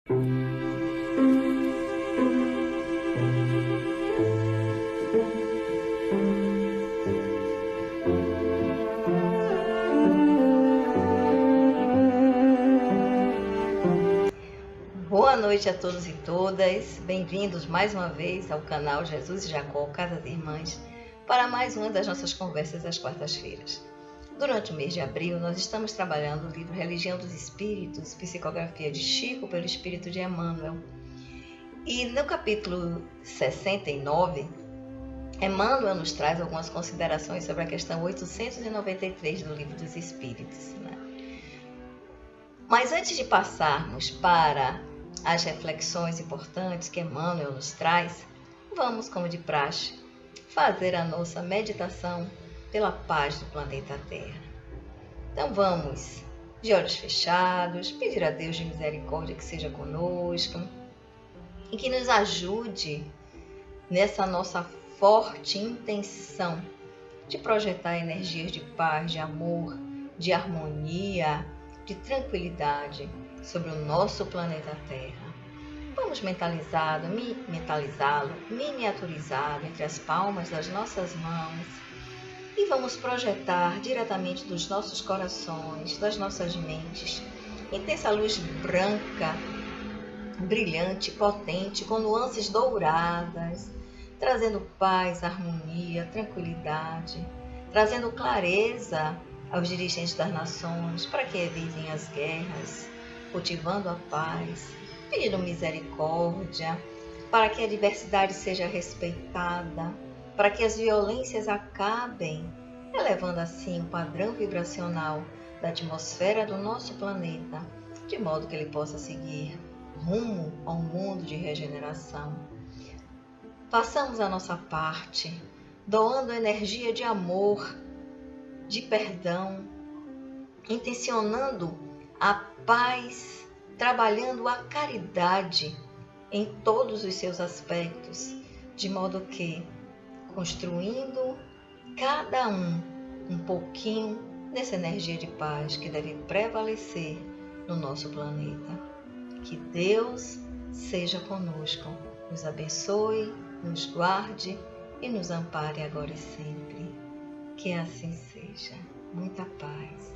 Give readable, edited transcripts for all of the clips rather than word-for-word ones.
Boa noite a todos e todas, bem-vindos mais uma vez ao canal Jesus e Jacó, Casa de Irmãs, para mais uma das nossas conversas às quartas-feiras. Durante o mês de abril, nós estamos trabalhando o livro Religião dos Espíritos, psicografia de Chico pelo Espírito de Emmanuel. E no capítulo 69, Emmanuel nos traz algumas considerações sobre a questão 893 do Livro dos Espíritos. Mas antes de passarmos para as reflexões importantes que Emmanuel nos traz, vamos, como de praxe, fazer a nossa meditação pela paz do planeta Terra. Então vamos, de olhos fechados, pedir a Deus de misericórdia que seja conosco e que nos ajude nessa nossa forte intenção de projetar energias de paz, de amor, de harmonia, de tranquilidade sobre o nosso planeta Terra. Vamos mentalizá-lo, miniaturizá-lo entre as palmas das nossas mãos e vamos projetar diretamente dos nossos corações, das nossas mentes, intensa luz branca, brilhante, potente, com nuances douradas, trazendo paz, harmonia, tranquilidade, trazendo clareza aos dirigentes das nações para que evitem as guerras, cultivando a paz, pedindo misericórdia, para que a diversidade seja respeitada, para que as violências acabem, elevando assim o padrão vibracional da atmosfera do nosso planeta, de modo que ele possa seguir rumo ao mundo de regeneração. Façamos a nossa parte, doando energia de amor, de perdão, intencionando a paz, trabalhando a caridade em todos os seus aspectos, de modo que, construindo cada um pouquinho dessa energia de paz que deve prevalecer no nosso planeta. Que Deus seja conosco, nos abençoe, nos guarde e nos ampare agora e sempre. Que assim seja. Muita paz.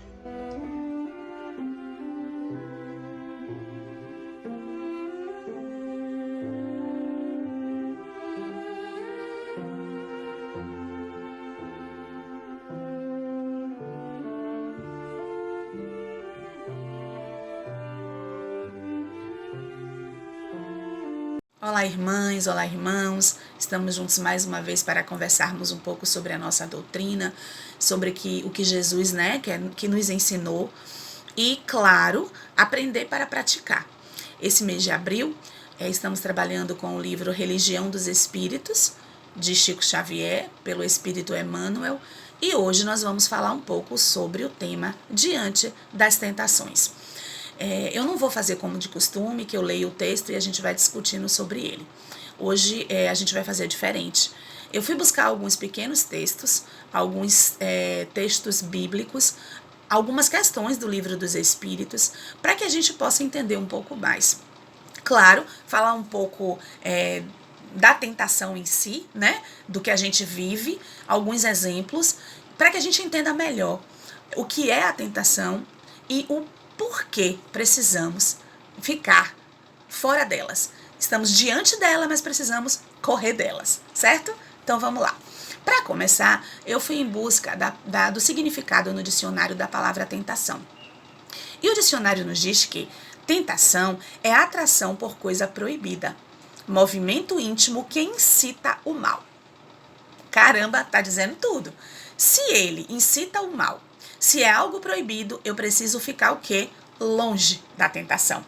Olá, irmãs, olá, irmãos. Estamos juntos mais uma vez para conversarmos um pouco sobre a nossa doutrina, sobre o que Jesus, que nos ensinou e, claro, aprender para praticar. Esse mês de abril, estamos trabalhando com o livro Religião dos Espíritos, de Chico Xavier, pelo Espírito Emmanuel, e hoje nós vamos falar um pouco sobre o tema Diante das Tentações. Eu não vou fazer como de costume, que eu leio o texto e a gente vai discutindo sobre ele. Hoje a gente vai fazer diferente. Eu fui buscar alguns pequenos textos, alguns textos bíblicos, algumas questões do Livro dos Espíritos, para que a gente possa entender um pouco mais. Claro, falar um pouco da tentação em si, né? Do que a gente vive, alguns exemplos, para que a gente entenda melhor o que é a tentação e o por que precisamos ficar fora delas. Estamos diante dela, mas precisamos correr delas, certo? Então vamos lá. Para começar, eu fui em busca do significado no dicionário da palavra tentação. E o dicionário nos diz que tentação é atração por coisa proibida, movimento íntimo que incita o mal. Caramba, tá dizendo tudo. Se ele incita o mal, se é algo proibido, eu preciso ficar o quê? Longe da tentação.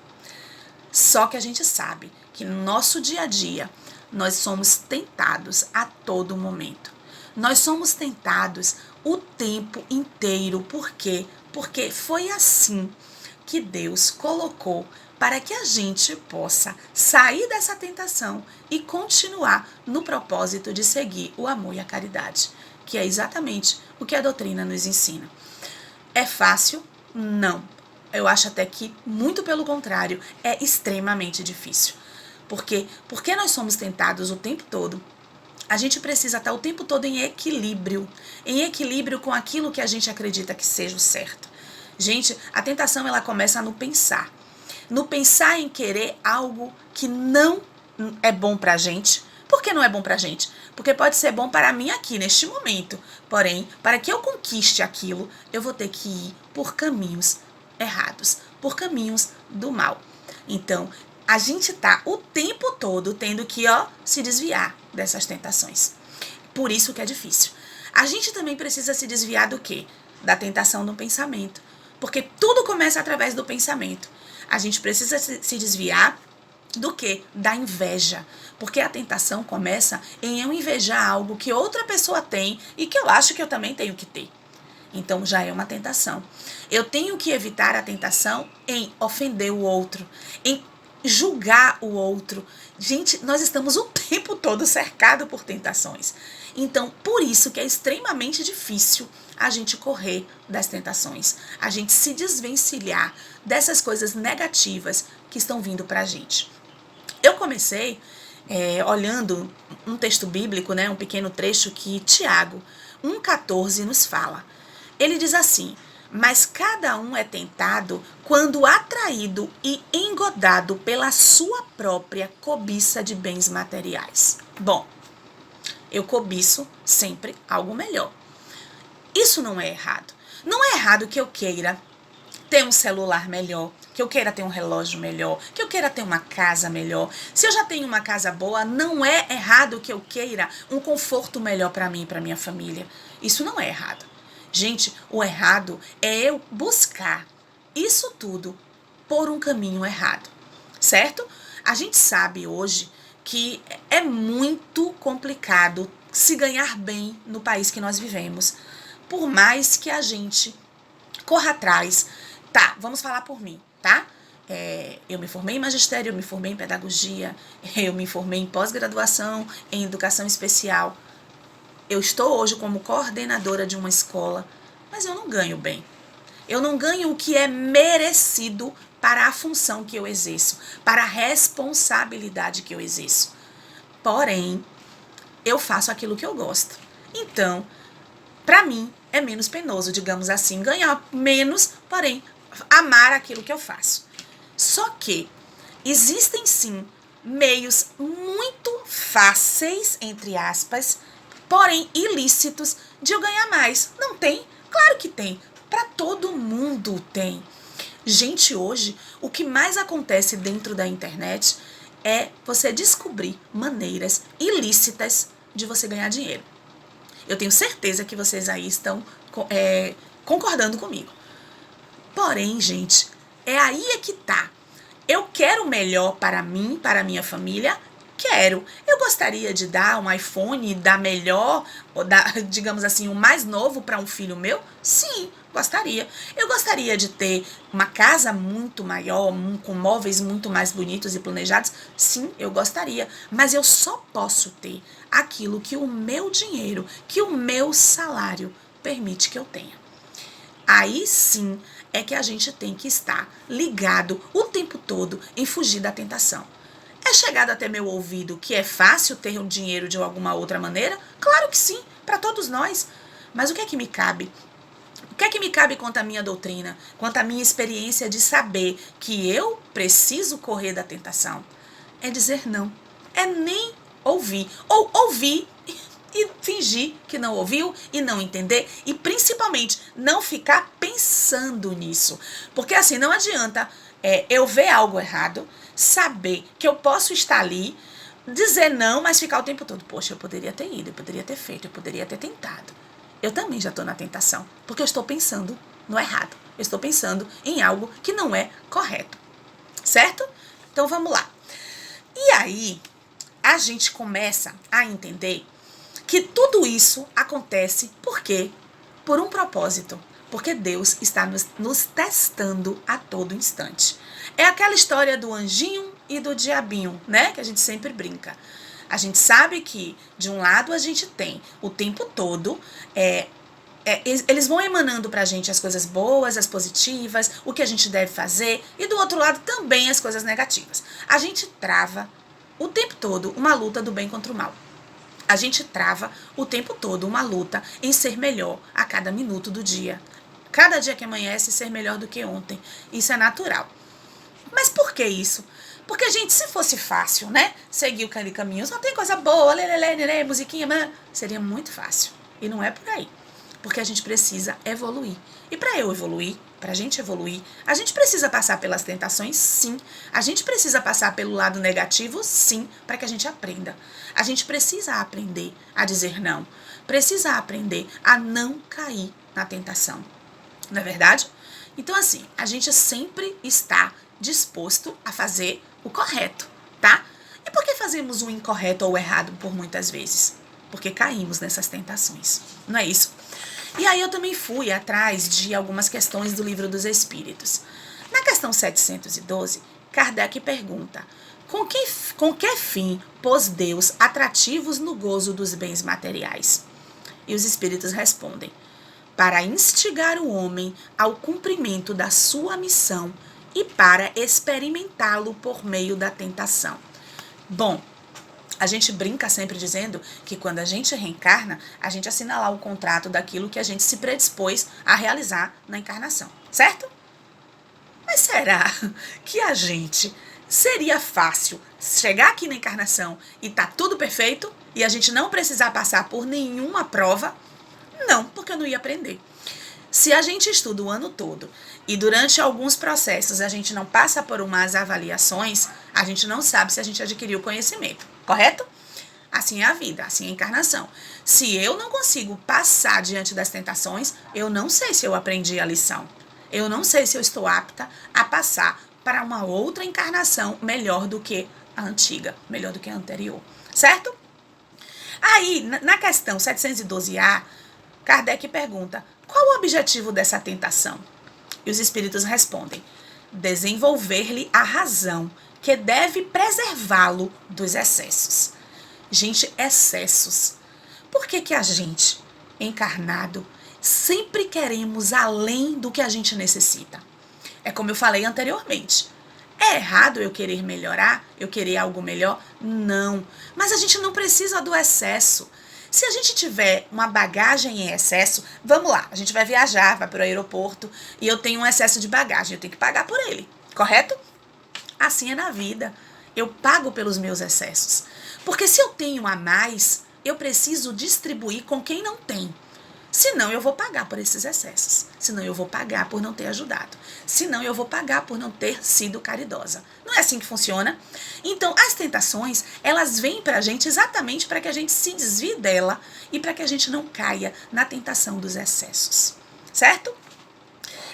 Só que a gente sabe que no nosso dia a dia, nós somos tentados a todo momento. Nós somos tentados o tempo inteiro. Por quê? Porque foi assim que Deus colocou para que a gente possa sair dessa tentação e continuar no propósito de seguir o amor e a caridade, que é exatamente o que a doutrina nos ensina. É fácil? Não. eu acho até que, muito pelo contrário, é extremamente difícil. Porque nós somos tentados o tempo todo. A gente precisa estar o tempo todo em equilíbrio com aquilo que a gente acredita que seja o certo. Gente, a tentação ela começa no pensar em querer algo que não é bom pra gente. Por que não é bom pra gente? Porque pode ser bom para mim aqui, neste momento. Porém, para que eu conquiste aquilo, eu vou ter que ir por caminhos errados, por caminhos do mal. Então, a gente tá o tempo todo tendo que, se desviar dessas tentações. Por isso que é difícil. A gente também precisa se desviar do quê? Da tentação do pensamento. Porque tudo começa através do pensamento. A gente precisa se desviar do quê? Da inveja. Porque a tentação começa em eu invejar algo que outra pessoa tem e que eu acho que eu também tenho que ter. Então já é uma tentação. Eu tenho que evitar a tentação em ofender o outro, em julgar o outro. Gente, nós estamos o tempo todo cercados por tentações. Então, por isso que é extremamente difícil a gente correr das tentações, a gente se desvencilhar dessas coisas negativas que estão vindo pra gente. Eu comecei olhando um texto bíblico, né, um pequeno trecho que Tiago 1,14 nos fala. Ele diz assim: mas cada um é tentado quando atraído e engodado pela sua própria cobiça de bens materiais. Bom, eu cobiço sempre algo melhor. Isso não é errado. Não é errado que eu queira ter um celular melhor, que eu queira ter um relógio melhor, que eu queira ter uma casa melhor. Se eu já tenho uma casa boa, não é errado que eu queira um conforto melhor para mim e para minha família. Isso não é errado. Gente, o errado é eu buscar isso tudo por um caminho errado, certo? A gente sabe hoje que é muito complicado se ganhar bem no país que nós vivemos. Por mais que a gente corra atrás. Tá, vamos falar por mim, tá? Eu me formei em magistério, eu me formei em pedagogia, eu me formei em pós-graduação em educação especial. Eu estou hoje como coordenadora de uma escola, mas eu não ganho bem. Eu não ganho o que é merecido para a função que eu exerço, para a responsabilidade que eu exerço. Porém, eu faço aquilo que eu gosto. Então, para mim, é menos penoso, digamos assim, ganhar menos, porém, amar aquilo que eu faço. Só que existem sim meios muito fáceis, entre aspas, porém ilícitos, de eu ganhar mais. Não tem? Claro que tem. Para todo mundo tem. Gente, hoje, o que mais acontece dentro da internet é você descobrir maneiras ilícitas de você ganhar dinheiro. Eu tenho certeza que vocês aí estão concordando comigo. Porém, gente, aí é que tá. Eu quero o melhor para mim, para a minha família. Quero. Eu gostaria de dar um iPhone da melhor, ou digamos assim, o mais novo para um filho meu? Sim, gostaria. Eu gostaria de ter uma casa muito maior, com móveis muito mais bonitos e planejados? Sim, eu gostaria. Mas eu só posso ter aquilo que o meu dinheiro, que o meu salário permite que eu tenha. Aí sim é que a gente tem que estar ligado o tempo todo em fugir da tentação. É chegado até meu ouvido que é fácil ter um dinheiro de alguma outra maneira? Claro que sim, para todos nós. Mas o que é que me cabe? O que é que me cabe quanto à minha doutrina, quanto à minha experiência de saber que eu preciso correr da tentação? É dizer não. É nem ouvir. Ou ouvir e fingir que não ouviu e não entender. E principalmente não ficar pensando nisso. Porque assim, não adianta eu ver algo errado, saber que eu posso estar ali, dizer não, mas ficar o tempo todo. Poxa, eu poderia ter ido, eu poderia ter feito, eu poderia ter tentado. Eu também já estou na tentação, porque eu estou pensando no errado. Eu estou pensando em algo que não é correto. Certo? Então vamos lá. E aí, a gente começa a entender que tudo isso acontece por quê? Por um propósito. Porque Deus está nos testando a todo instante. É aquela história do anjinho e do diabinho, né? Que a gente sempre brinca. A gente sabe que, de um lado, a gente tem o tempo todo eles vão emanando pra gente as coisas boas, as positivas, o que a gente deve fazer, e do outro lado também as coisas negativas. A gente trava o tempo todo uma luta do bem contra o mal. A gente trava o tempo todo uma luta em ser melhor a cada minuto do dia. Cada dia que amanhece, ser melhor do que ontem. Isso é natural. Mas por que isso? Porque, gente, se fosse fácil, né? Seguir aquele caminho, só tem coisa boa, lelê, musiquinha, seria muito fácil. E não é por aí. Porque a gente precisa evoluir. E para eu evoluir, para a gente evoluir, a gente precisa passar pelas tentações, sim. A gente precisa passar pelo lado negativo, sim, para que a gente aprenda. A gente precisa aprender a dizer não. Precisa aprender a não cair na tentação. Não é verdade? Então, assim, a gente sempre está disposto a fazer o correto, tá? E por que fazemos o incorreto ou o errado por muitas vezes? Porque caímos nessas tentações, não é isso? E aí eu também fui atrás de algumas questões do Livro dos Espíritos. Na questão 712, Kardec pergunta: com que fim pôs Deus atrativos no gozo dos bens materiais? E os Espíritos respondem: para instigar o homem ao cumprimento da sua missão e para experimentá-lo por meio da tentação. Bom, a gente brinca sempre dizendo que quando a gente reencarna, a gente assina lá o contrato daquilo que a gente se predispôs a realizar na encarnação, certo? Mas será que a gente seria fácil chegar aqui na encarnação e tá tudo perfeito e a gente não precisar passar por nenhuma prova? Não, porque eu não ia aprender. Se a gente estuda o ano todo e durante alguns processos a gente não passa por umas avaliações, a gente não sabe se a gente adquiriu conhecimento, correto? Assim é a vida, assim é a encarnação. Se eu não consigo passar diante das tentações, eu não sei se eu aprendi a lição. Eu não sei se eu estou apta a passar para uma outra encarnação melhor do que a antiga, melhor do que a anterior, certo? Aí, na questão 712A, Kardec pergunta: qual o objetivo dessa tentação? E os espíritos respondem: desenvolver-lhe a razão, que deve preservá-lo dos excessos. Gente, excessos. Por que a gente, encarnado, sempre queremos além do que a gente necessita? É como eu falei anteriormente. É errado eu querer melhorar, eu querer algo melhor? Não. Mas a gente não precisa do excesso. Se a gente tiver uma bagagem em excesso, vamos lá, a gente vai viajar, vai para o aeroporto e eu tenho um excesso de bagagem, eu tenho que pagar por ele, correto? Assim é na vida, eu pago pelos meus excessos. Porque se eu tenho a mais, eu preciso distribuir com quem não tem. Senão eu vou pagar por esses excessos. Senão eu vou pagar por não ter ajudado. Senão eu vou pagar por não ter sido caridosa. Não é assim que funciona? Então, as tentações, elas vêm pra gente exatamente para que a gente se desvie dela e para que a gente não caia na tentação dos excessos. Certo?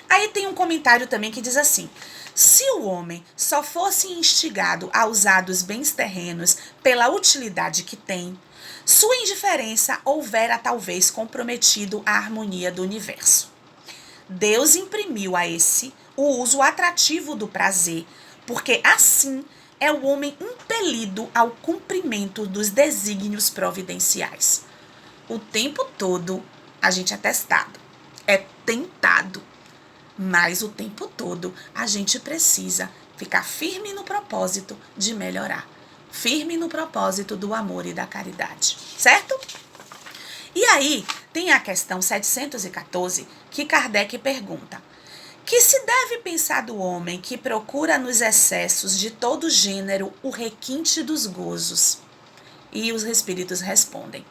Aí tem um comentário também que diz assim: se o homem só fosse instigado a usar dos bens terrenos pela utilidade que tem, sua indiferença houvera talvez comprometido a harmonia do universo. Deus imprimiu a esse o uso atrativo do prazer, porque assim é o homem impelido ao cumprimento dos desígnios providenciais. O tempo todo a gente é testado, é tentado, mas o tempo todo a gente precisa ficar firme no propósito de melhorar. Firme no propósito do amor e da caridade, certo? E aí, tem a questão 714, que Kardec pergunta: que se deve pensar do homem que procura nos excessos de todo gênero o requinte dos gozos? E os espíritos respondem: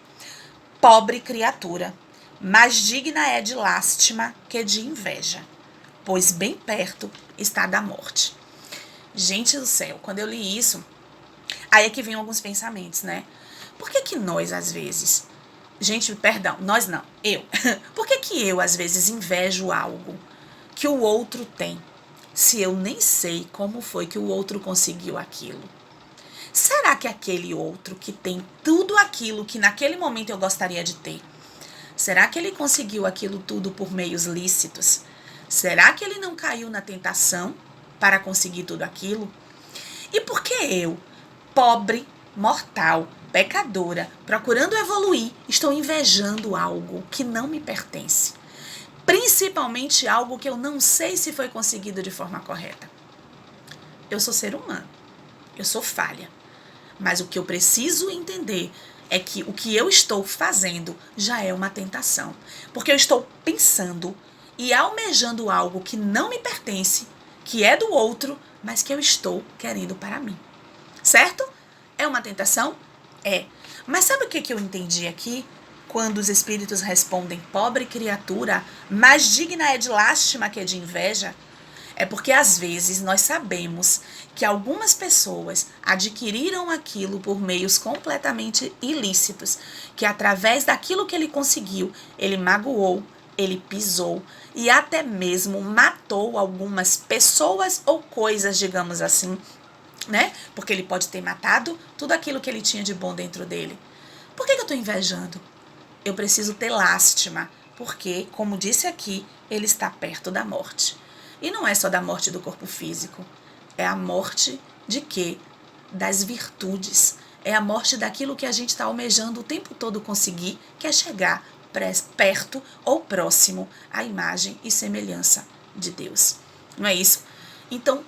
pobre criatura, mais digna é de lástima que de inveja, pois bem perto está da morte. Gente do céu, quando eu li isso, aí é que vem alguns pensamentos, né? Por que nós, às vezes... Gente, perdão, nós não, eu. Por que eu, às vezes, invejo algo que o outro tem, se eu nem sei como foi que o outro conseguiu aquilo? Será que aquele outro que tem tudo aquilo que naquele momento eu gostaria de ter, será que ele conseguiu aquilo tudo por meios lícitos? Será que ele não caiu na tentação para conseguir tudo aquilo? E por que eu, pobre, mortal, pecadora, procurando evoluir, estou invejando algo que não me pertence. Principalmente algo que eu não sei se foi conseguido de forma correta. Eu sou ser humano, eu sou falha. Mas o que eu preciso entender é que o que eu estou fazendo já é uma tentação. Porque eu estou pensando e almejando algo que não me pertence, que é do outro, mas que eu estou querendo para mim. Certo? É uma tentação? É. Mas sabe o que eu entendi aqui? Quando os espíritos respondem, pobre criatura, mais digna é de lástima que de inveja? É porque às vezes nós sabemos que algumas pessoas adquiriram aquilo por meios completamente ilícitos, que através daquilo que ele conseguiu, ele magoou, ele pisou e até mesmo matou algumas pessoas ou coisas, digamos assim, né? Porque ele pode ter matado tudo aquilo que ele tinha de bom dentro dele. Por que eu estou invejando? Eu preciso ter lástima, porque, como disse aqui, ele está perto da morte. E não é só da morte do corpo físico, é a morte de quê? Das virtudes. É a morte daquilo que a gente está almejando o tempo todo conseguir, que é chegar perto ou próximo à imagem e semelhança de Deus. Não é isso? Então,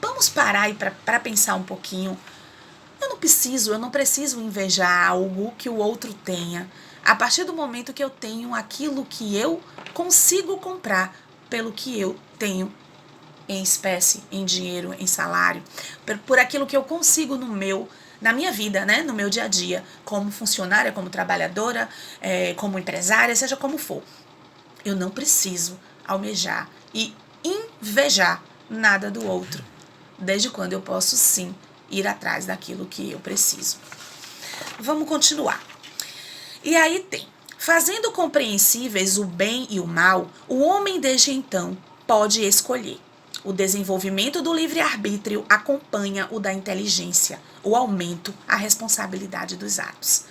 vamos parar para pensar um pouquinho. Eu não preciso invejar algo que o outro tenha. A partir do momento que eu tenho aquilo que eu consigo comprar pelo que eu tenho em espécie, em dinheiro, em salário, por aquilo que eu consigo na minha vida, né? No meu dia a dia, como funcionária, como trabalhadora, como empresária, seja como for. Eu não preciso almejar e invejar nada do outro, desde quando eu posso sim ir atrás daquilo que eu preciso. Vamos continuar. E aí tem, fazendo compreensíveis o bem e o mal, o homem desde então pode escolher. O desenvolvimento do livre-arbítrio acompanha o da inteligência, o aumento, a responsabilidade dos atos.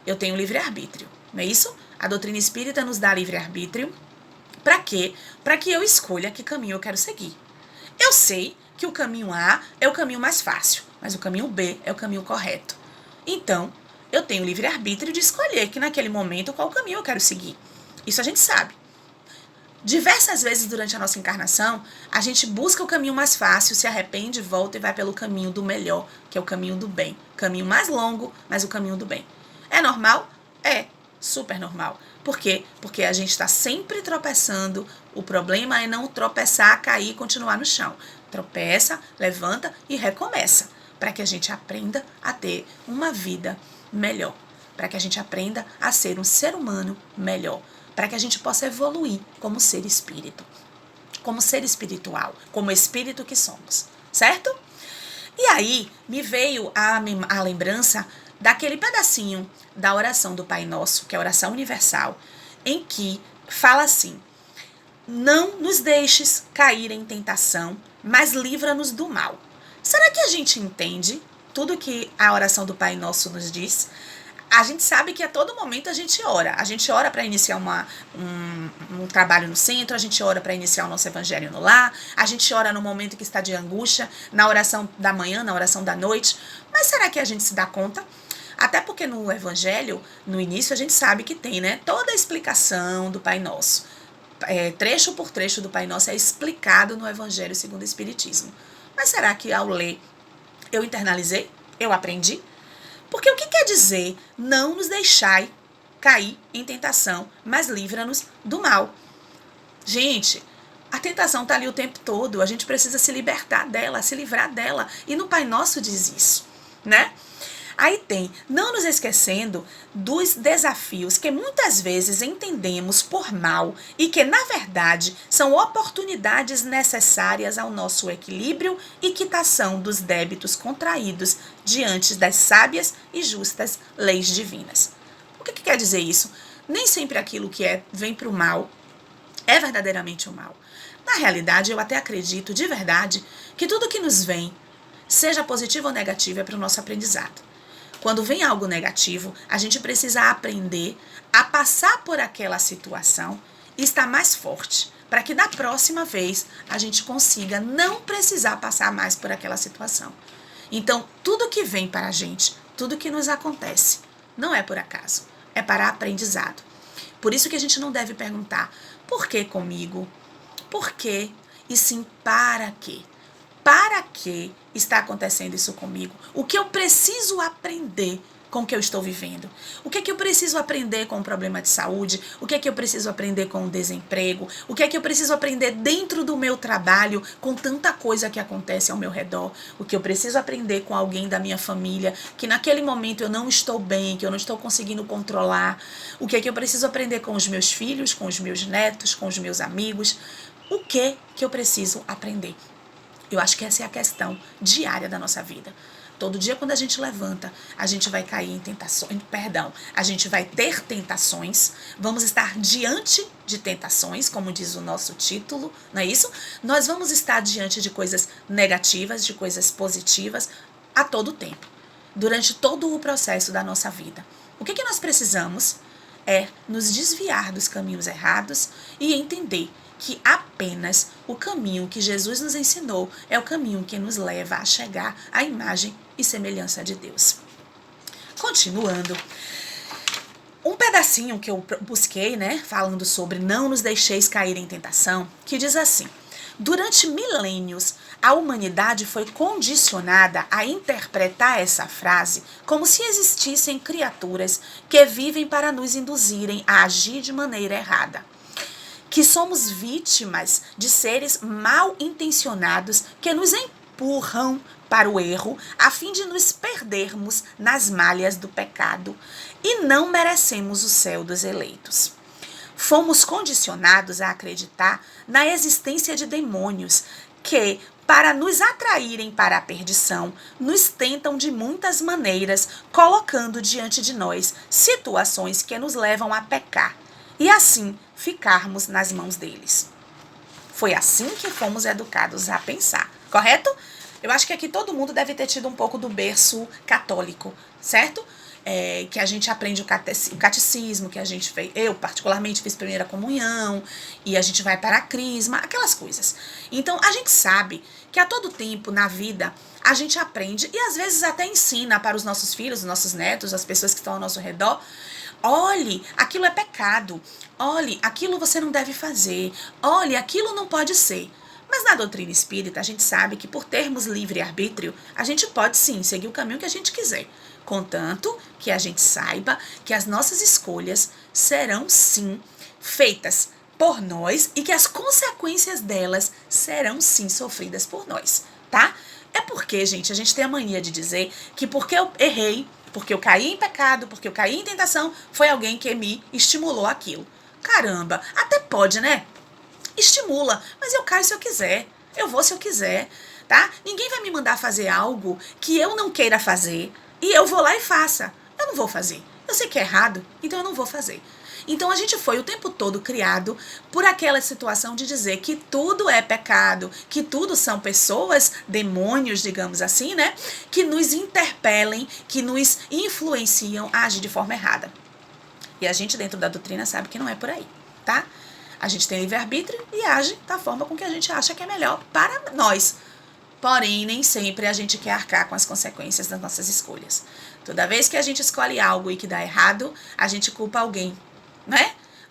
Eu tenho livre-arbítrio, não é isso? A doutrina espírita nos dá livre-arbítrio. Para quê? Para que eu escolha que caminho eu quero seguir. Eu sei que o caminho A é o caminho mais fácil, mas o caminho B é o caminho correto. Então, eu tenho livre-arbítrio de escolher que naquele momento qual caminho eu quero seguir. Isso a gente sabe. Diversas vezes durante a nossa encarnação, a gente busca o caminho mais fácil, se arrepende, volta e vai pelo caminho do melhor, que é o caminho do bem. Caminho mais longo, mas o caminho do bem. É normal? É, super normal. Por quê? Porque a gente está sempre tropeçando. O problema é não tropeçar, cair e continuar no chão. Tropeça, levanta e recomeça, para que a gente aprenda a ter uma vida melhor, para que a gente aprenda a ser um ser humano melhor, para que a gente possa evoluir como ser espírito, como ser espiritual, como espírito que somos, certo? E aí me veio a lembrança daquele pedacinho da oração do Pai Nosso, que é a oração universal, em que fala assim: não nos deixes cair em tentação, mas livra-nos do mal. Será que a gente entende tudo que a oração do Pai Nosso nos diz? A gente sabe que a todo momento a gente ora. A gente ora para iniciar um trabalho no centro, a gente ora para iniciar o nosso evangelho no lar, a gente ora no momento que está de angústia, na oração da manhã, na oração da noite. Mas será que a gente se dá conta? Até porque no evangelho, no início, a gente sabe que tem, né, toda a explicação do Pai Nosso. Trecho por trecho do Pai Nosso é explicado no evangelho segundo o Espiritismo. Mas será que ao ler eu internalizei? Eu aprendi? Porque o que quer dizer não nos deixai cair em tentação, mas livra-nos do mal? Gente, a tentação está ali o tempo todo, a gente precisa se libertar dela, se livrar dela. E no Pai Nosso diz isso, né? Aí tem, não nos esquecendo dos desafios que muitas vezes entendemos por mal e que, na verdade, são oportunidades necessárias ao nosso equilíbrio e quitação dos débitos contraídos diante das sábias e justas leis divinas. O que quer dizer isso? Nem sempre aquilo que vem para o mal é verdadeiramente o mal. Na realidade, eu até acredito de verdade que tudo que nos vem, seja positivo ou negativo, é para o nosso aprendizado. Quando vem algo negativo, a gente precisa aprender a passar por aquela situação e estar mais forte, para que da próxima vez a gente consiga não precisar passar mais por aquela situação. Então, tudo que vem para a gente, Tudo que nos acontece não é por acaso, é para aprendizado. Por isso que a gente não deve perguntar, por que comigo? Por quê? E sim, para quê? Para que está acontecendo isso comigo? O que eu preciso aprender com o que eu estou vivendo? O que é que eu preciso aprender com o problema de saúde? O que é que eu preciso aprender com o desemprego? O que é que eu preciso aprender dentro do meu trabalho com tanta coisa que acontece ao meu redor? O que eu preciso aprender com alguém da minha família que naquele momento eu não estou bem, que eu não estou conseguindo controlar? O que é que eu preciso aprender com os meus filhos, com os meus netos, com os meus amigos? O que eu preciso aprender? Eu acho que essa é a questão diária da nossa vida. Todo dia quando a gente levanta, a gente vai cair em tentações, a gente vai ter tentações, vamos estar diante de tentações, como diz o nosso título, não é isso? Nós vamos estar diante de coisas negativas, de coisas positivas, a todo tempo, durante todo o processo da nossa vida. O que nós precisamos é nos desviar dos caminhos errados e entender que apenas o caminho que Jesus nos ensinou é o caminho que nos leva a chegar à imagem e semelhança de Deus. Continuando, um pedacinho que eu busquei, falando sobre não nos deixeis cair em tentação, que diz assim: durante milênios, a humanidade foi condicionada a interpretar essa frase como se existissem criaturas que vivem para nos induzirem a agir de maneira errada, que somos vítimas de seres mal intencionados que nos empurram para o erro a fim de nos perdermos nas malhas do pecado e não merecemos o céu dos eleitos. Fomos condicionados a acreditar na existência de demônios que, para nos atraírem para a perdição, nos tentam de muitas maneiras, colocando diante de nós situações que nos levam a pecar e assim ficarmos nas mãos deles. Foi assim que fomos educados a pensar, correto? Eu acho que aqui todo mundo deve ter tido um pouco do berço católico, certo? Que a gente aprende o catecismo, que a gente fez, eu particularmente fiz primeira comunhão, e a gente vai para a crisma, aquelas coisas. Então a gente sabe que a todo tempo na vida a gente aprende e às vezes até ensina para os nossos filhos, os nossos netos, as pessoas que estão ao nosso redor: olhe, aquilo é pecado, olhe, aquilo você não deve fazer, olhe, aquilo não pode ser. Mas na doutrina espírita a gente sabe que por termos livre-arbítrio, a gente pode sim seguir o caminho que a gente quiser, contanto que a gente saiba que as nossas escolhas serão sim feitas por nós e que as consequências delas serão sim sofridas por nós, tá? É porque, gente, a gente tem a mania de dizer que porque eu errei, porque eu caí em pecado, porque eu caí em tentação, foi alguém que me estimulou aquilo. Caramba, até pode, né? Estimula, mas eu caio se eu quiser, eu vou se eu quiser, tá? Ninguém vai me mandar fazer algo que eu não queira fazer e eu vou lá e faça. Eu não vou fazer. Eu sei que é errado, então eu não vou fazer. Então a gente foi o tempo todo criado por aquela situação de dizer que tudo é pecado, que tudo são pessoas, demônios, digamos assim, que nos interpelem, que nos influenciam a agir de forma errada. E a gente dentro da doutrina sabe que não é por aí, tá? A gente tem livre-arbítrio e age da forma com que a gente acha que é melhor para nós. Porém, nem sempre a gente quer arcar com as consequências das nossas escolhas. Toda vez que a gente escolhe algo e que dá errado, a gente culpa alguém,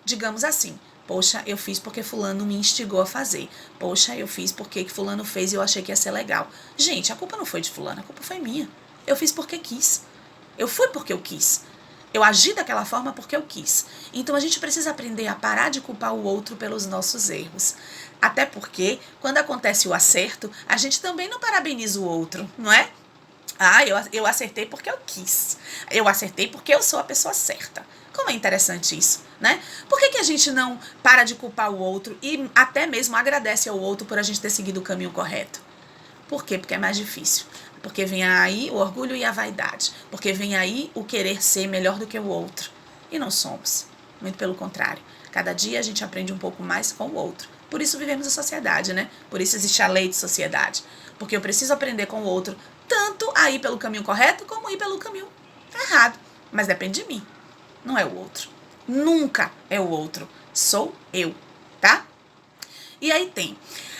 Digamos assim: poxa, eu fiz porque fulano me instigou a fazer. Poxa, eu fiz porque fulano fez e eu achei que ia ser legal. Gente, a culpa não foi de fulano, a culpa foi minha. Eu fiz porque quis. Eu fui porque eu quis. Eu agi daquela forma porque eu quis. Então a gente precisa aprender a parar de culpar o outro pelos nossos erros. Até porque, quando acontece o acerto, a gente também não parabeniza o outro, não é? Ah, eu acertei porque eu quis. Eu acertei porque eu sou a pessoa certa. Como é interessante isso, Por que a gente não para de culpar o outro e até mesmo agradece ao outro por a gente ter seguido o caminho correto? Por quê? Porque é mais difícil. Porque vem aí o orgulho e a vaidade. Porque vem aí o querer ser melhor do que o outro. E não somos. Muito pelo contrário. Cada dia a gente aprende um pouco mais com o outro. Por isso vivemos a sociedade, Por isso existe a lei de sociedade. Porque eu preciso aprender com o outro, tanto a ir pelo caminho correto, como ir pelo caminho errado. Mas depende de mim. Não é o outro. Nunca é o outro. Sou eu, tá? E aí tem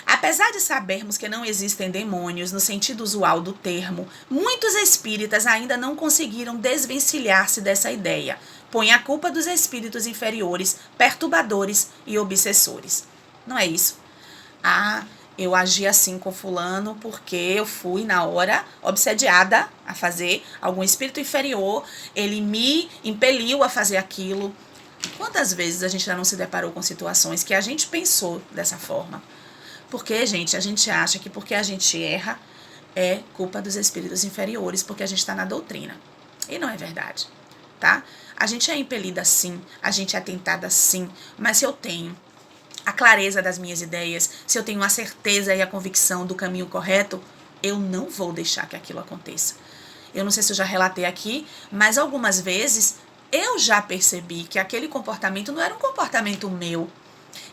Apesar de sabermos que não existem demônios no sentido usual do termo, muitos espíritas ainda não conseguiram desvencilhar-se dessa ideia. Põe a culpa dos espíritos inferiores, perturbadores e obsessores. Não é isso? Eu agi assim com fulano porque eu fui, na hora, obsediada a fazer. Algum espírito inferior, ele me impeliu a fazer aquilo. Quantas vezes a gente já não se deparou com situações que a gente pensou dessa forma? Porque, gente, a gente acha que porque a gente erra é culpa dos espíritos inferiores, porque a gente está na doutrina. E não é verdade, tá? A gente é impelida sim, a gente é tentada sim, mas se eu tenho a clareza das minhas ideias, se eu tenho a certeza e a convicção do caminho correto, eu não vou deixar que aquilo aconteça. Eu não sei se eu já relatei aqui, mas algumas vezes eu já percebi que aquele comportamento não era um comportamento meu,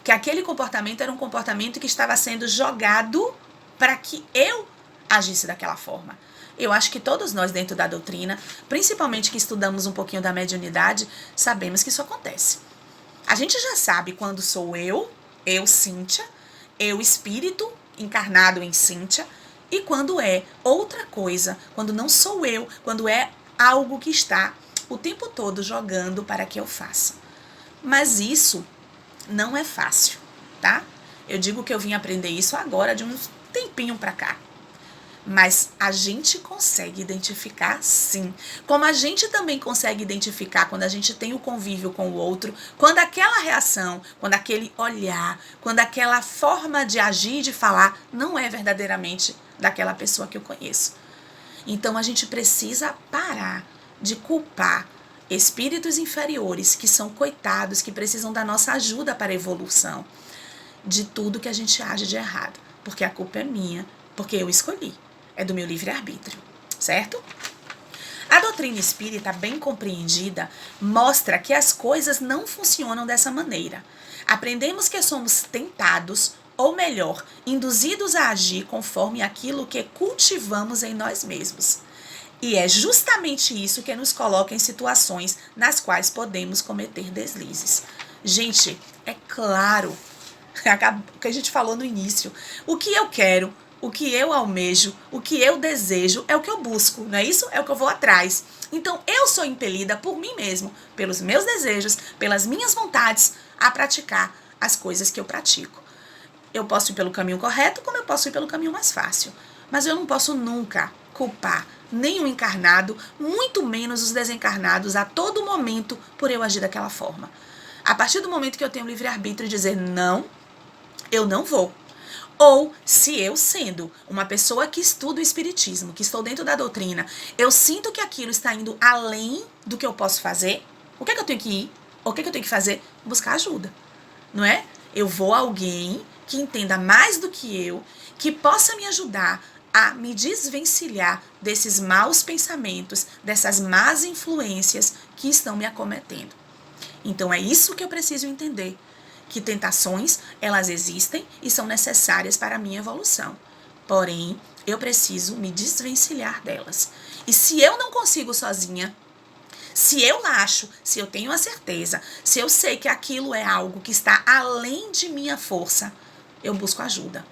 que aquele comportamento era um comportamento que estava sendo jogado para que eu agisse daquela forma. Eu acho que todos nós dentro da doutrina, principalmente que estudamos um pouquinho da mediunidade, sabemos que isso acontece. A gente já sabe quando sou eu, Cíntia, eu espírito encarnado em Cíntia, e quando é outra coisa, quando não sou eu, quando é algo que está o tempo todo jogando para que eu faça. Mas isso não é fácil, tá? Eu digo que eu vim aprender isso agora, de um tempinho pra cá. Mas a gente consegue identificar sim. Como a gente também consegue identificar quando a gente tem o convívio com o outro, quando aquela reação, quando aquele olhar, quando aquela forma de agir e de falar não é verdadeiramente daquela pessoa que eu conheço. Então a gente precisa parar de culpar espíritos inferiores, que são coitados, que precisam da nossa ajuda para a evolução, de tudo que a gente age de errado. Porque a culpa é minha, porque eu escolhi. É do meu livre-arbítrio, certo? A doutrina espírita, bem compreendida, mostra que as coisas não funcionam dessa maneira. Aprendemos que somos tentados, ou melhor, induzidos a agir conforme aquilo que cultivamos em nós mesmos. E é justamente isso que nos coloca em situações nas quais podemos cometer deslizes. Gente, é claro, o que a gente falou no início, o que eu quero, o que eu almejo, o que eu desejo é o que eu busco, não é isso? É o que eu vou atrás. Então, eu sou impelida por mim mesmo, pelos meus desejos, pelas minhas vontades, a praticar as coisas que eu pratico. Eu posso ir pelo caminho correto, como eu posso ir pelo caminho mais fácil. Mas eu não posso nunca culpar nem o encarnado, muito menos os desencarnados a todo momento por eu agir daquela forma. A partir do momento que eu tenho livre-arbítrio de dizer não, eu não vou. Ou, se eu sendo uma pessoa que estuda o espiritismo, que estou dentro da doutrina, eu sinto que aquilo está indo além do que eu posso fazer, o que é que eu tenho que ir? O que é que eu tenho que fazer? Buscar ajuda, não é? Eu vou a alguém que entenda mais do que eu, que possa me ajudar a me desvencilhar desses maus pensamentos, dessas más influências que estão me acometendo. Então é isso que eu preciso entender, que tentações, elas existem e são necessárias para a minha evolução. Porém, eu preciso me desvencilhar delas. E se eu não consigo sozinha, se eu acho, se eu tenho a certeza, se eu sei que aquilo é algo que está além de minha força, eu busco ajuda.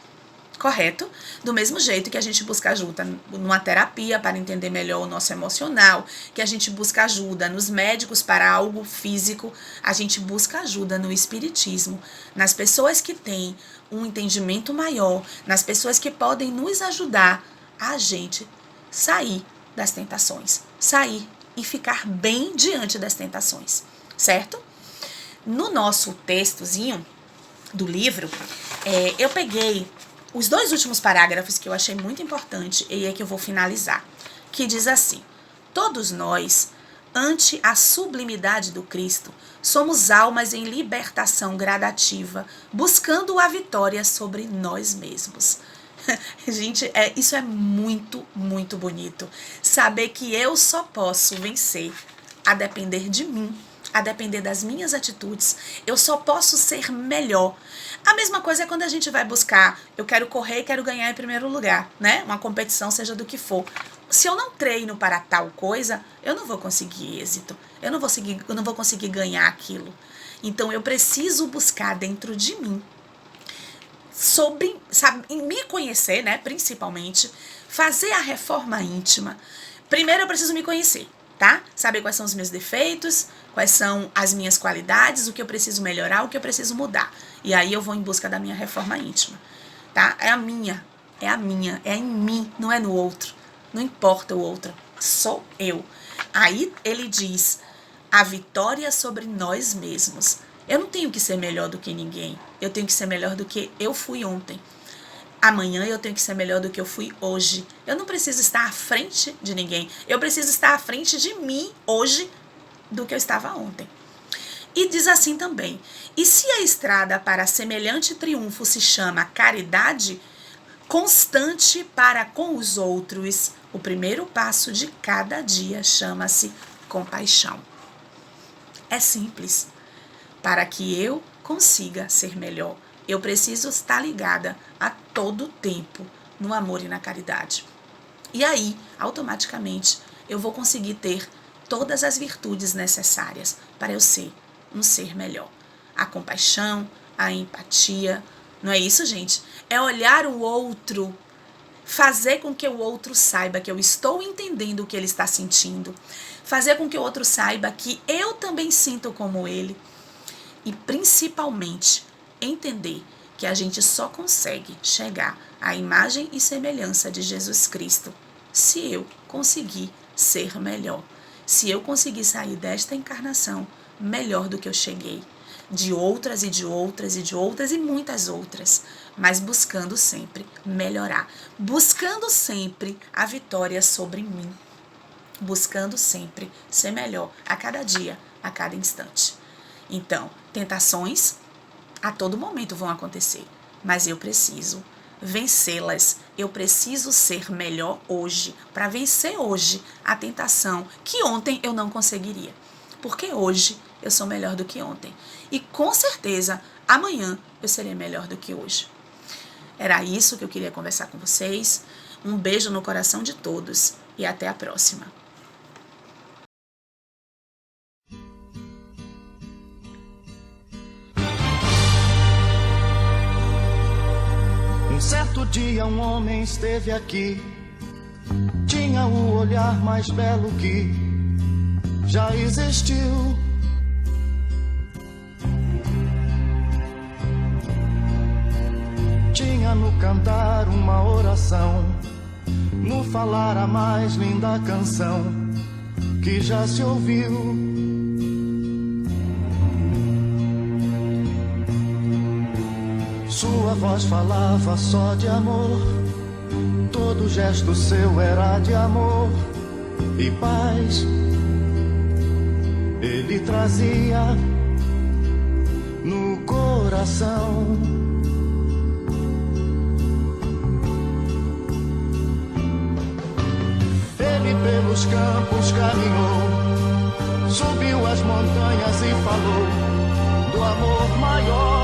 Correto? Do mesmo jeito que a gente busca ajuda numa terapia para entender melhor o nosso emocional, que a gente busca ajuda nos médicos para algo físico, a gente busca ajuda no espiritismo, nas pessoas que têm um entendimento maior, nas pessoas que podem nos ajudar a gente sair das tentações, sair e ficar bem diante das tentações, certo? No nosso textozinho do livro, eu peguei os 2 últimos parágrafos que eu achei muito importante e é que eu vou finalizar, que diz assim: todos nós, ante a sublimidade do Cristo, somos almas em libertação gradativa, buscando a vitória sobre nós mesmos. Gente, isso é muito, muito bonito. Saber que eu só posso vencer a depender de mim, a depender das minhas atitudes. Eu só posso ser melhor. A mesma coisa é quando a gente vai buscar, eu quero correr e quero ganhar em primeiro lugar, né? Uma competição, seja do que for. Se eu não treino para tal coisa, eu não vou conseguir êxito. Eu não vou conseguir ganhar aquilo. Então, eu preciso buscar dentro de mim sobre, sabe, em me conhecer, né, principalmente, fazer a reforma íntima. Primeiro eu preciso me conhecer, tá? Saber quais são os meus defeitos, quais são as minhas qualidades, o que eu preciso melhorar, o que eu preciso mudar. E aí eu vou em busca da minha reforma íntima, tá? É em mim, não é no outro. Não importa o outro, sou eu. Aí ele diz, a vitória sobre nós mesmos. Eu não tenho que ser melhor do que ninguém. Eu tenho que ser melhor do que eu fui ontem. Amanhã eu tenho que ser melhor do que eu fui hoje. Eu não preciso estar à frente de ninguém. Eu preciso estar à frente de mim hoje do que eu estava ontem. E diz assim também, e se a estrada para semelhante triunfo se chama caridade, constante para com os outros, o primeiro passo de cada dia chama-se compaixão. É simples. Para que eu consiga ser melhor, eu preciso estar ligada a todo tempo no amor e na caridade. E aí, automaticamente, eu vou conseguir ter todas as virtudes necessárias para eu ser um ser melhor. A compaixão, a empatia, não é isso, gente? É olhar o outro, fazer com que o outro saiba que eu estou entendendo o que ele está sentindo, fazer com que o outro saiba que eu também sinto como ele. E principalmente entender que a gente só consegue chegar à imagem e semelhança de Jesus Cristo se eu conseguir ser melhor, se eu conseguir sair desta encarnação melhor do que eu cheguei, de outras e de outras e de outras e muitas outras, mas buscando sempre melhorar, buscando sempre a vitória sobre mim, buscando sempre ser melhor a cada dia, a cada instante. Então, tentações a todo momento vão acontecer, mas eu preciso vencê-las. Eu preciso ser melhor hoje, para vencer hoje a tentação que ontem eu não conseguiria. Porque hoje eu sou melhor do que ontem. E com certeza, amanhã eu serei melhor do que hoje. Era isso que eu queria conversar com vocês. Um beijo no coração de todos e até a próxima. Um certo dia um homem esteve aqui, tinha o olhar mais belo que já existiu. Tinha no cantar uma oração, no falar a mais linda canção que já se ouviu. Sua voz falava só de amor, todo gesto seu era de amor e paz. Ele trazia no coração. Ele pelos campos caminhou, subiu as montanhas e falou do amor maior.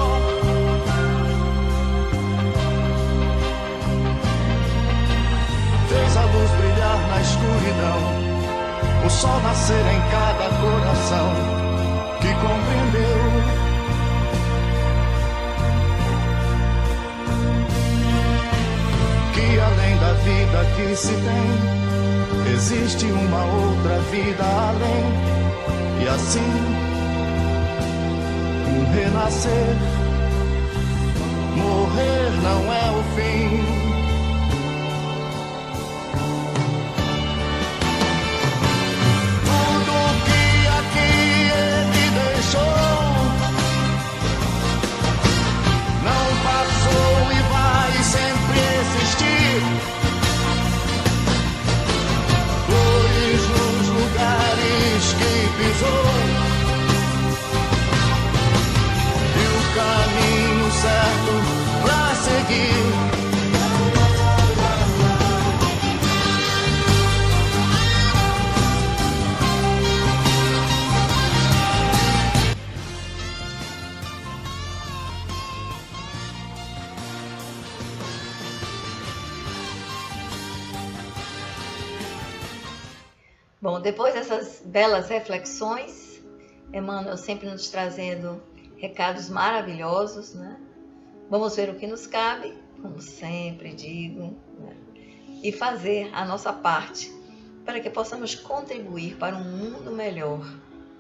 Fez a luz brilhar na escuridão, o sol nascer em cada coração que compreendeu. Que além da vida que se tem, existe uma outra vida além. E assim, um renascer, morrer não é o fim. E o caminho certo pra seguir. Bom, depois dessas belas reflexões, Emmanuel sempre nos trazendo recados maravilhosos, né? Vamos ver o que nos cabe, como sempre digo, né? E fazer a nossa parte para que possamos contribuir para um mundo melhor,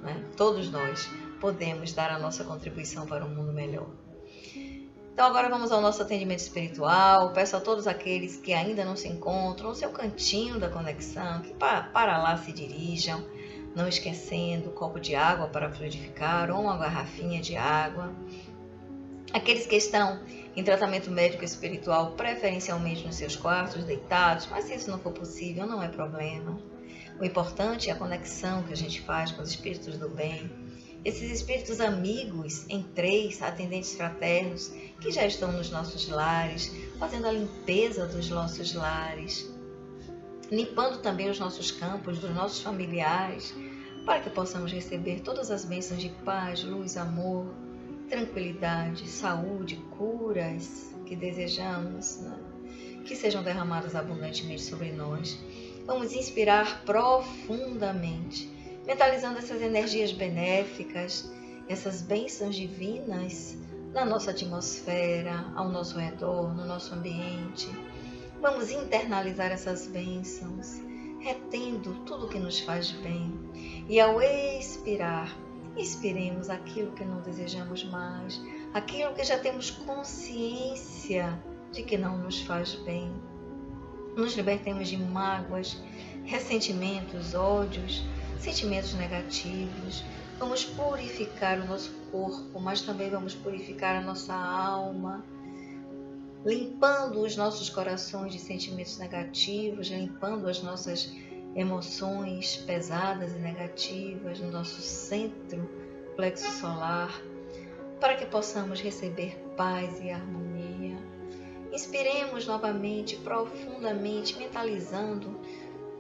né? Todos nós podemos dar a nossa contribuição para um mundo melhor. Então agora vamos ao nosso atendimento espiritual. Peço a todos aqueles que ainda não se encontram no seu cantinho da conexão, que para lá se dirijam, não esquecendo o copo de água para fluidificar ou uma garrafinha de água. Aqueles que estão em tratamento médico e espiritual, preferencialmente nos seus quartos, deitados, mas se isso não for possível, não é problema. O importante é a conexão que a gente faz com os espíritos do bem, esses espíritos amigos em 3, atendentes fraternos, que já estão nos nossos lares, fazendo a limpeza dos nossos lares, limpando também os nossos campos, dos nossos familiares, para que possamos receber todas as bênçãos de paz, luz, amor, tranquilidade, saúde, curas que desejamos, né? Que sejam derramadas abundantemente sobre nós. Vamos inspirar profundamente, mentalizando essas energias benéficas, essas bênçãos divinas na nossa atmosfera, ao nosso redor, no nosso ambiente. Vamos internalizar essas bênçãos, retendo tudo que nos faz bem. E ao expirar, expiremos aquilo que não desejamos mais, aquilo que já temos consciência de que não nos faz bem. Nos libertemos de mágoas, ressentimentos, ódios, sentimentos negativos. Vamos purificar o nosso corpo, mas também vamos purificar a nossa alma, limpando os nossos corações de sentimentos negativos, limpando as nossas emoções pesadas e negativas no nosso centro, plexo solar, para que possamos receber paz e harmonia. Inspiremos novamente, profundamente, mentalizando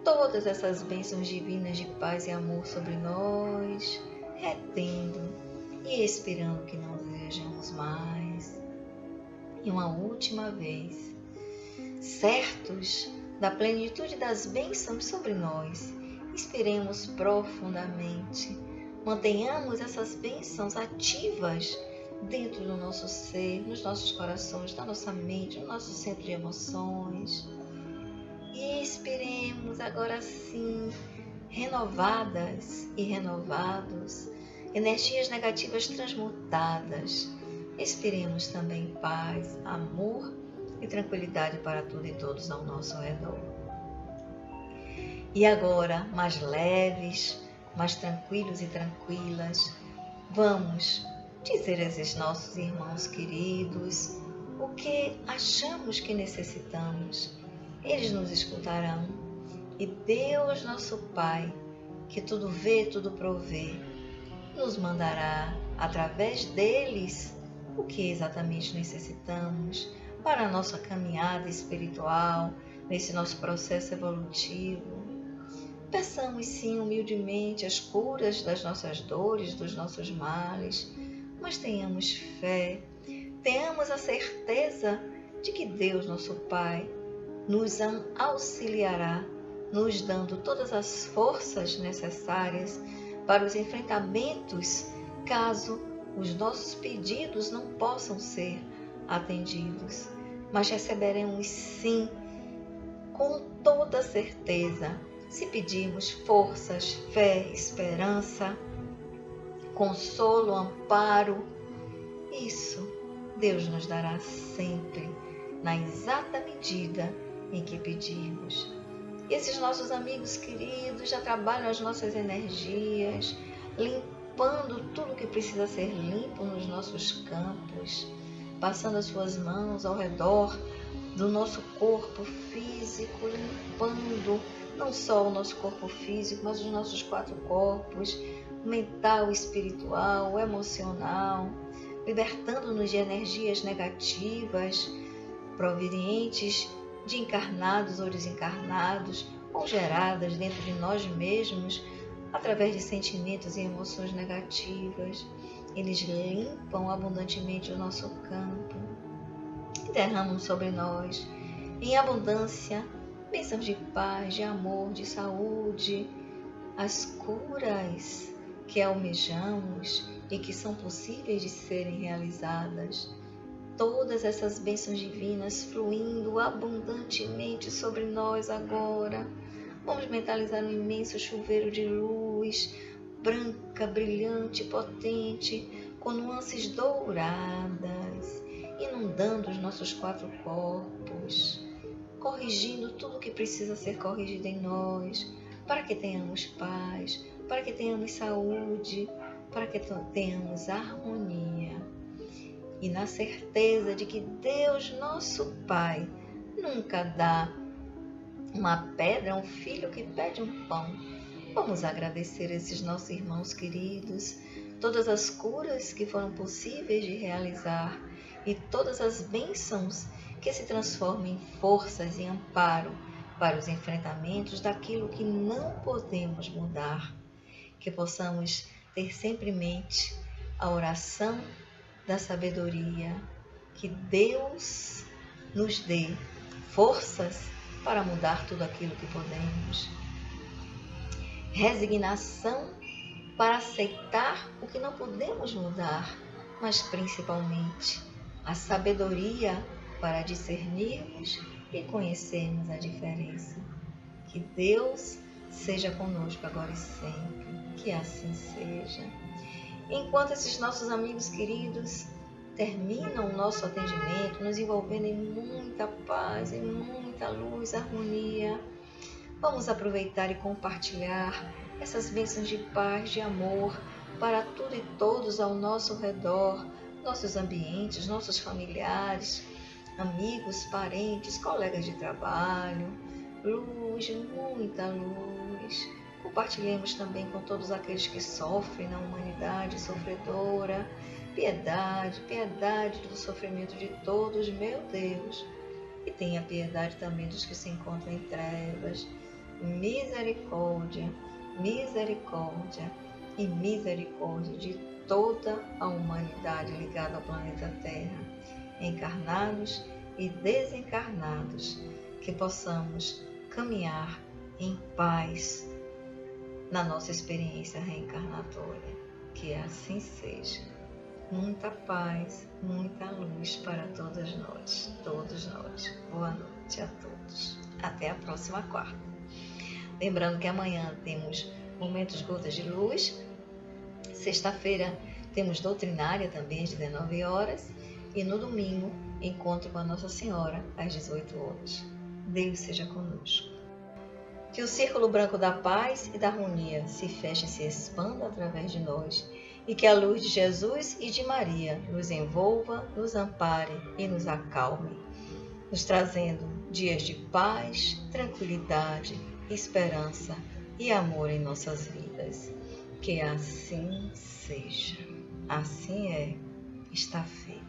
todas essas bênçãos divinas de paz e amor sobre nós, retendo e expirando o que não desejamos mais. E uma última vez, certos da plenitude das bênçãos sobre nós, inspiremos profundamente, mantenhamos essas bênçãos ativas dentro do nosso ser, nos nossos corações, na nossa mente, no nosso centro de emoções. E expiremos agora sim, renovadas e renovados, energias negativas transmutadas. Expiremos também paz, amor e tranquilidade para tudo e todos ao nosso redor. E agora, mais leves, mais tranquilos e tranquilas, vamos dizer a esses nossos irmãos queridos o que achamos que necessitamos. Eles nos escutarão. E Deus, nosso Pai, que tudo vê, tudo provê, nos mandará, através deles, o que exatamente necessitamos para a nossa caminhada espiritual, nesse nosso processo evolutivo. Peçamos sim humildemente as curas das nossas dores, dos nossos males, mas tenhamos fé, tenhamos a certeza de que Deus, nosso Pai, nos auxiliará, nos dando todas as forças necessárias para os enfrentamentos, caso os nossos pedidos não possam ser atendidos. Mas receberemos sim, com toda certeza, se pedirmos forças, fé, esperança, consolo, amparo. Isso Deus nos dará sempre, na exata medida em que pedirmos. Esses nossos amigos queridos já trabalham as nossas energias, limpando tudo que precisa ser limpo nos nossos campos, passando as suas mãos ao redor do nosso corpo físico, limpando não só o nosso corpo físico, mas os nossos 4 corpos, mental, espiritual, emocional, libertando-nos de energias negativas, provenientes de encarnados ou desencarnados, ou geradas dentro de nós mesmos, através de sentimentos e emoções negativas. Eles limpam abundantemente o nosso campo e derramam sobre nós, em abundância, bênçãos de paz, de amor, de saúde, as curas que almejamos e que são possíveis de serem realizadas. todas essas bênçãos divinas fluindo abundantemente sobre nós agora. Vamos mentalizar um imenso chuveiro de luz, branca, brilhante, potente, com nuances douradas, inundando os nossos 4 corpos, corrigindo tudo o que precisa ser corrigido em nós, para que tenhamos paz, para que tenhamos saúde, para que tenhamos harmonia. E na certeza de que Deus, nosso Pai, nunca dá uma pedra a um filho que pede um pão. Vamos agradecer esses nossos irmãos queridos, todas as curas que foram possíveis de realizar e todas as bênçãos que se transformam em forças e amparo para os enfrentamentos daquilo que não podemos mudar. Que possamos ter sempre em mente a oração da sabedoria, que Deus nos dê forças para mudar tudo aquilo que podemos. Resignação para aceitar o que não podemos mudar, mas principalmente a sabedoria para discernirmos e conhecermos a diferença. Que Deus seja conosco agora e sempre, que assim seja. Enquanto esses nossos amigos queridos terminam o nosso atendimento, nos envolvendo em muita paz, em muita luz, harmonia, vamos aproveitar e compartilhar essas bênçãos de paz, de amor para tudo e todos ao nosso redor, nossos ambientes, nossos familiares, amigos, parentes, colegas de trabalho. Luz, muita luz. Compartilhemos também com todos aqueles que sofrem na humanidade sofredora. Piedade, piedade do sofrimento de todos, meu Deus. E tenha piedade também dos que se encontram em trevas. Misericórdia, misericórdia e misericórdia de toda a humanidade ligada ao planeta Terra, encarnados e desencarnados, que possamos caminhar em paz na nossa experiência reencarnatória. Que assim seja. Muita paz, muita luz para todos nós. Boa noite a todos. Até a próxima quarta. Lembrando que amanhã temos Momentos Gotas de Luz. Sexta-feira temos Doutrinária também às 19 horas. E no domingo, Encontro com a Nossa Senhora às 18 horas. Deus seja conosco. Que o círculo branco da paz e da harmonia se feche e se expanda através de nós. E que a luz de Jesus e de Maria nos envolva, nos ampare e nos acalme, nos trazendo dias de paz, tranquilidade, esperança e amor em nossas vidas. Que assim seja. Assim é, está feito.